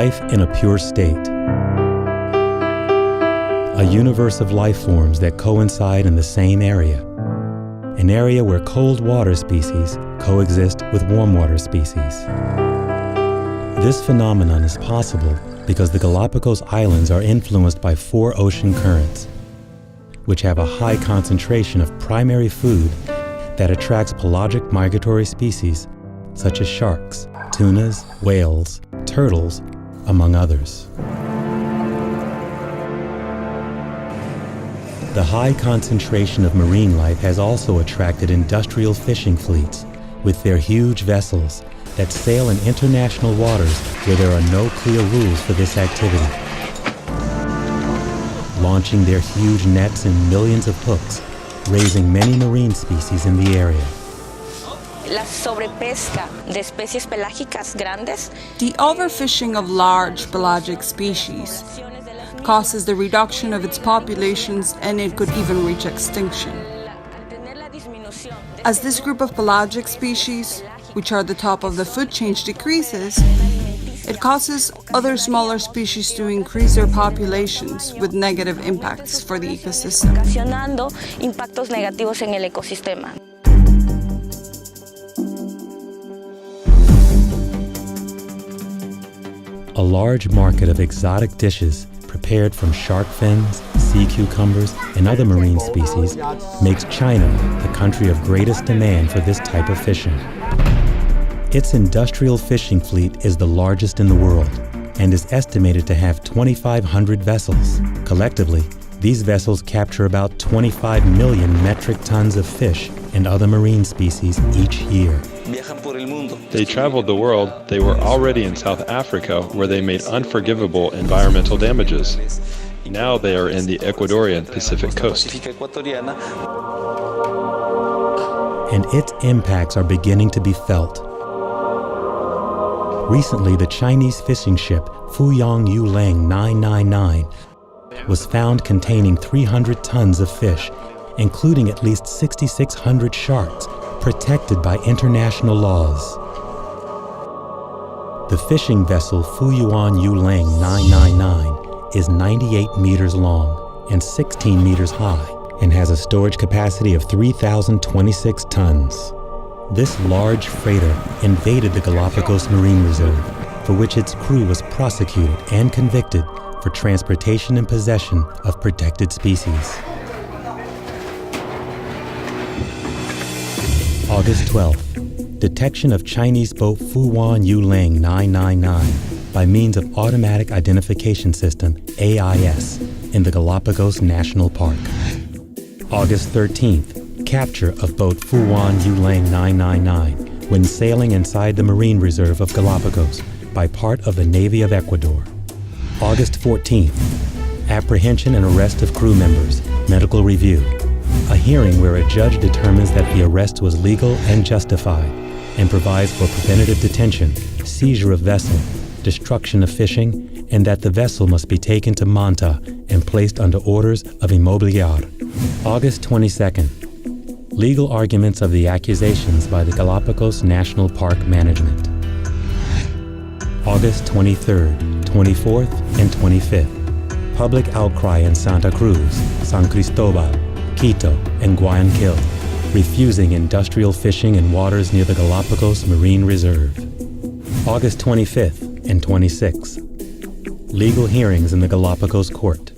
life in a pure state. A universe of life forms that coincide in the same area. An area where cold water species coexist with warm water species. This phenomenon is possible because the Galapagos Islands are influenced by 4 ocean currents, which have a high concentration of primary food that attracts pelagic migratory species such as sharks, tunas, whales, turtles, among others. The high concentration of marine life has also attracted industrial fishing fleets with their huge vessels that sail in international waters where there are no clear rules for this activity, launching their huge nets and millions of hooks, raising many marine species in the area. La sobrepesca de especies pelágicas grandes. The overfishing of large pelagic species causes the reduction of its populations, and it could even reach extinction. As this group of pelagic species, which are the top of the food chain, decreases, it causes other smaller species to increase their populations with negative impacts for the ecosystem. Ocasionando impactos negativos en el ecosistema. A large market of exotic dishes prepared from shark fins, sea cucumbers, and other marine species makes China the country of greatest demand for this type of fishing. Its industrial fishing fleet is the largest in the world and is estimated to have 2,500 vessels. Collectively, these vessels capture about 25 million metric tons of fish and other marine species each year. They traveled the world. They were already in South Africa, where they made unforgivable environmental damages. Now they are in the Ecuadorian Pacific coast. And its impacts are beginning to be felt. Recently, the Chinese fishing ship Fu Yuan Yu Leng 999 was found containing 300 tons of fish, including at least 6,600 sharks, protected by international laws. The fishing vessel Fu Yuan Yu Leng 999 is 98 meters long and 16 meters high and has a storage capacity of 3,026 tons. This large freighter invaded the Galapagos Marine Reserve, for which its crew was prosecuted and convicted for transportation and possession of protected species. August 12th, detection of Chinese boat Fu Yuan Yu Leng 999 by means of Automatic Identification System, AIS, in the Galapagos National Park. August 13th, capture of boat Fu Yuan Yu Leng 999 when sailing inside the Marine Reserve of Galapagos by part of the Navy of Ecuador. August 14th, apprehension and arrest of crew members, medical review. A hearing where a judge determines that the arrest was legal and justified and provides for preventative detention, seizure of vessel, destruction of fishing, and that the vessel must be taken to Manta and placed under orders of immobiliar. August 22nd, legal arguments of the accusations by the Galapagos National Park Management. August 23rd, 24th, and 25th, public outcry in Santa Cruz, San Cristobal, Quito, and Guayaquil, refusing industrial fishing in waters near the Galapagos Marine Reserve. August 25th and 26th, legal hearings in the Galapagos Court.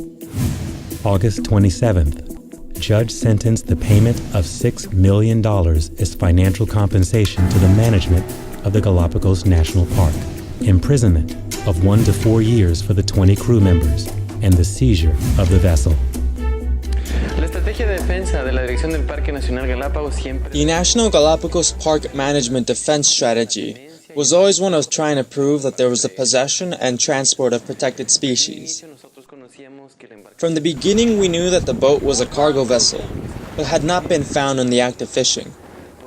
August 27th, judge sentenced the payment of $6 million as financial compensation to the management of the Galapagos National Park, imprisonment of 1 to 4 years for the 20 crew members, and the seizure of the vessel. The National Galapagos Park Management Defense Strategy was always one of trying to prove that there was the possession and transport of protected species. From the beginning, we knew that the boat was a cargo vessel, but had not been found in the act of fishing.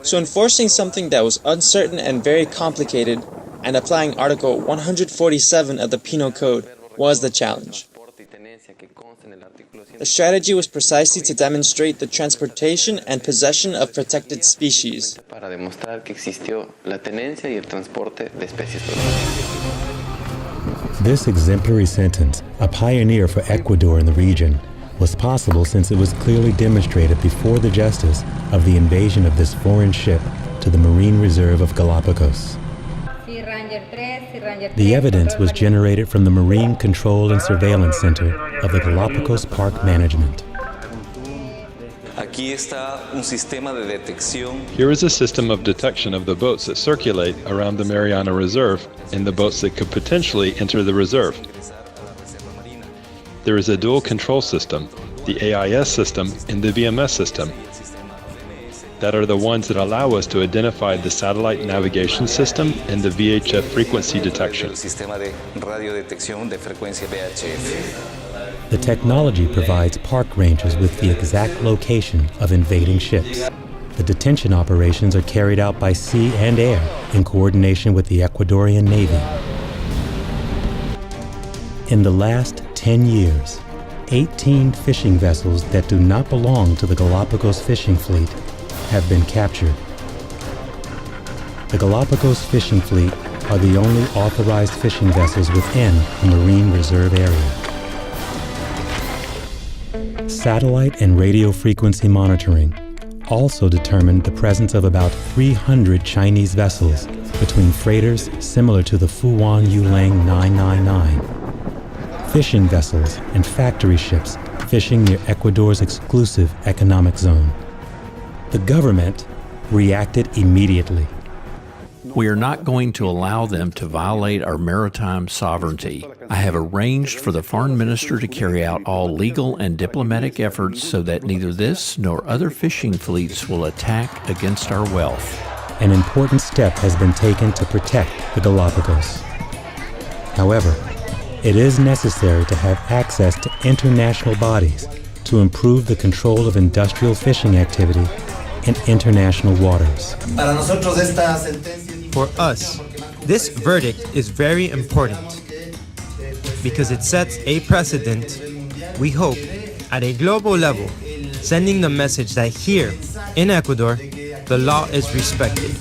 So enforcing something that was uncertain and very complicated, and applying Article 147 of the Penal Code was the challenge. The strategy was precisely to demonstrate the transportation and possession of protected species. This exemplary sentence, a pioneer for Ecuador in the region, was possible since it was clearly demonstrated before the justice of the invasion of this foreign ship to the Marine Reserve of Galapagos. The evidence was generated from the Marine Control and Surveillance Center of the Galapagos Park Management. Here is a system of detection of the boats that circulate around the Mariana Reserve and the boats that could potentially enter the reserve. There is a dual control system, the AIS system and the VMS system, that are the ones that allow us to identify the satellite navigation system and the VHF frequency detection. The technology provides park rangers with the exact location of invading ships. The detention operations are carried out by sea and air in coordination with the Ecuadorian Navy. In the last 10 years, 18 fishing vessels that do not belong to the Galapagos fishing fleet have been captured. The Galapagos fishing fleet are the only authorized fishing vessels within the Marine Reserve area. Satellite and radio frequency monitoring also determined the presence of about 300 Chinese vessels between freighters similar to the Fu Yuan Yu Leng 999, fishing vessels and factory ships fishing near Ecuador's exclusive economic zone. The government reacted immediately. We are not going to allow them to violate our maritime sovereignty. I have arranged for the foreign minister to carry out all legal and diplomatic efforts so that neither this nor other fishing fleets will attack against our wealth. An important step has been taken to protect the Galapagos. However, it is necessary to have access to international bodies to improve the control of industrial fishing activity in international waters. For us, this verdict is very important because it sets a precedent, we hope, at a global level, sending the message that here in Ecuador, the law is respected.